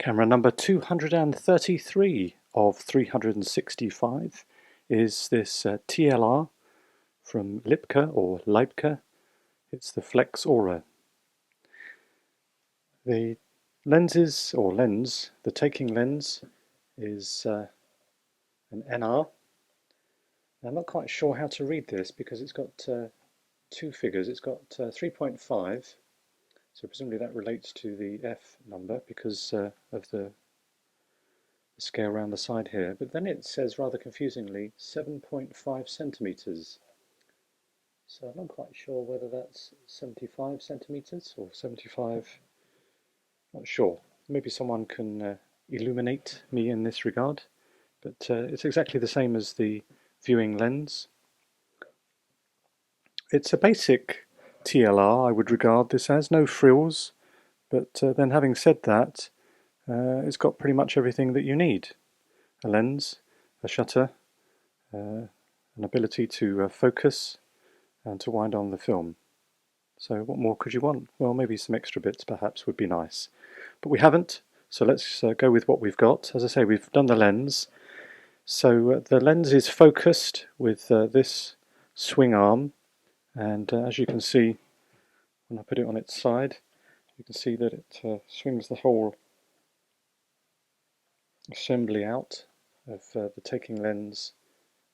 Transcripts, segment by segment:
Camera number 233 of 365 is this TLR from Lipca or Lipca. It's the Flexora. The lenses or lens, the taking lens is an NR. I'm not quite sure how to read this because it's got two figures. It's got 3.5. So presumably that relates to the F number because of the scale around the side here. But then it says rather confusingly 7.5 centimeters. So I'm not quite sure whether that's 75 centimeters or 75. Not sure. Maybe someone can illuminate me in this regard. But it's exactly the same as the viewing lens. It's a basic TLR, I would regard this as, no frills, but then having said that, it's got pretty much everything that you need. A lens, a shutter, an ability to focus and to wind on the film. So what more could you want? Well, maybe some extra bits perhaps would be nice. But we haven't, so let's go with what we've got. As I say, we've done the lens. So the lens is focused with this swing arm. And as you can see, when I put it on its side, you can see that it swings the whole assembly out of the taking lens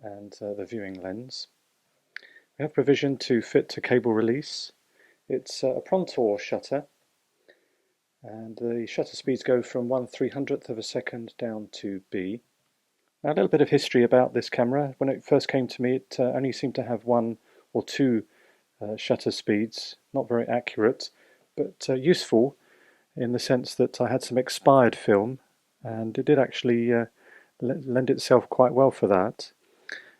and the viewing lens. We have provision to fit to cable release. It's a Prontor shutter, and the shutter speeds go from 1/300th of a second down to B. Now, a little bit of history about this camera. When it first came to me, it only seemed to have one or two shutter speeds, not very accurate, but useful in the sense that I had some expired film, and it did actually lend itself quite well for that.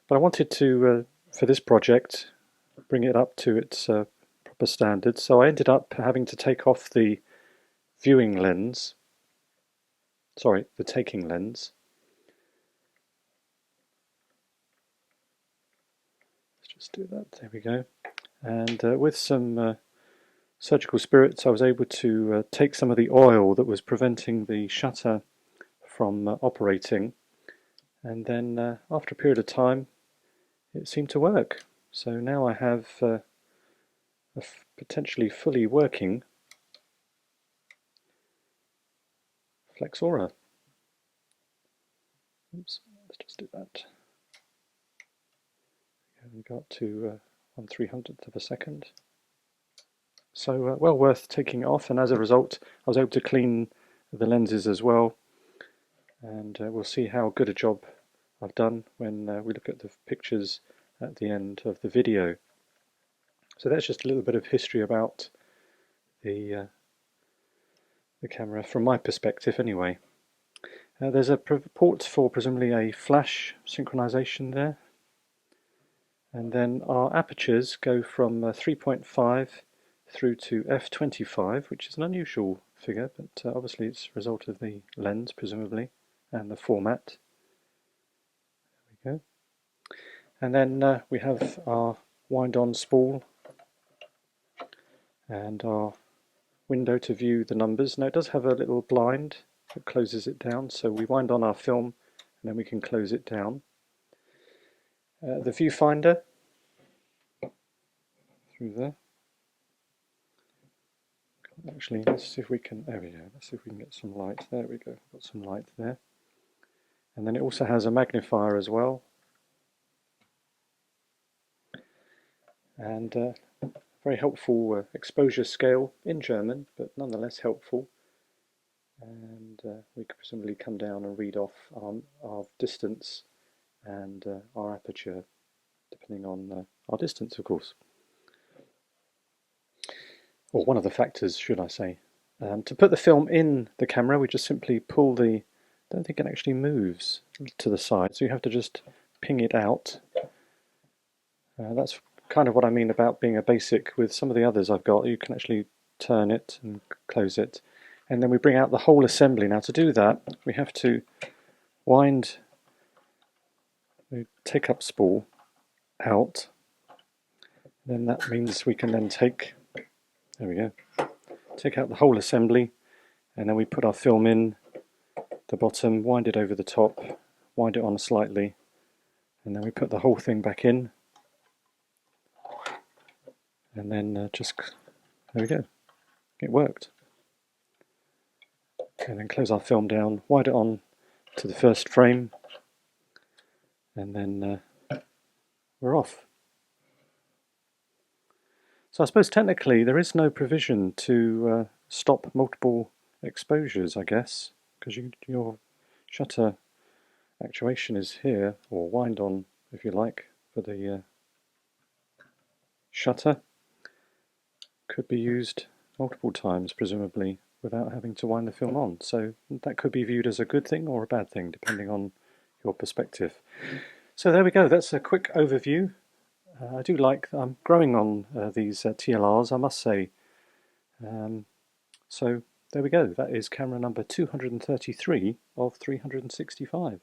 But I wanted to, for this project, bring it up to its proper standards, so I ended up having to take off the viewing lens, sorry, the taking lens. Let's just do that, there we go. And with some surgical spirits I was able to take some of the oil that was preventing the shutter from operating, and then after a period of time it seemed to work. So now I have a potentially fully working Flexora. Oops, let's just do that. We got to 1/300th of a second. So well worth taking it off, and as a result I was able to clean the lenses as well, and we'll see how good a job I've done when we look at the pictures at the end of the video. So that's just a little bit of history about the camera from my perspective anyway. There's a port for presumably a flash synchronization there, and then our apertures go from 3.5 through to f/25, which is an unusual figure, but obviously it's a result of the lens presumably and the format. There we go. And then we have our wind-on spool and our window to view the numbers. Now it does have a little blind that closes it down, so we wind on our film and then we can close it down. The viewfinder through there. Actually, let's see if we can, there we go, let's see if we can get some light. There we go, got some light there. And then it also has a magnifier as well. And very helpful exposure scale in German, but nonetheless helpful. And we could presumably come down and read off our distance and our aperture, depending on our distance, of course. Or one of the factors, should I say. To put the film in the camera, we just simply pull the, I don't think it actually moves to the side, so you have to just ping it out. That's kind of what I mean about being a basic. With some of the others I've got, you can actually turn it and close it. And then we bring out the whole assembly. Now to do that, we have to wind the take-up spool out. Then that means we can then take, there we go, take out the whole assembly, and then we put our film in the bottom, wind it over the top, wind it on slightly, and then we put the whole thing back in, and then there we go, it worked. And then close our film down, wind it on to the first frame, and then we're off. So I suppose technically there is no provision to stop multiple exposures, I guess, because your shutter actuation is here, or wind on if you like, for the shutter. Could be used multiple times presumably without having to wind the film on, so that could be viewed as a good thing or a bad thing depending on your perspective. So there we go, that's a quick overview. I do like, I'm growing on these TLRs, I must say. So there we go, that is camera number 233 of 365.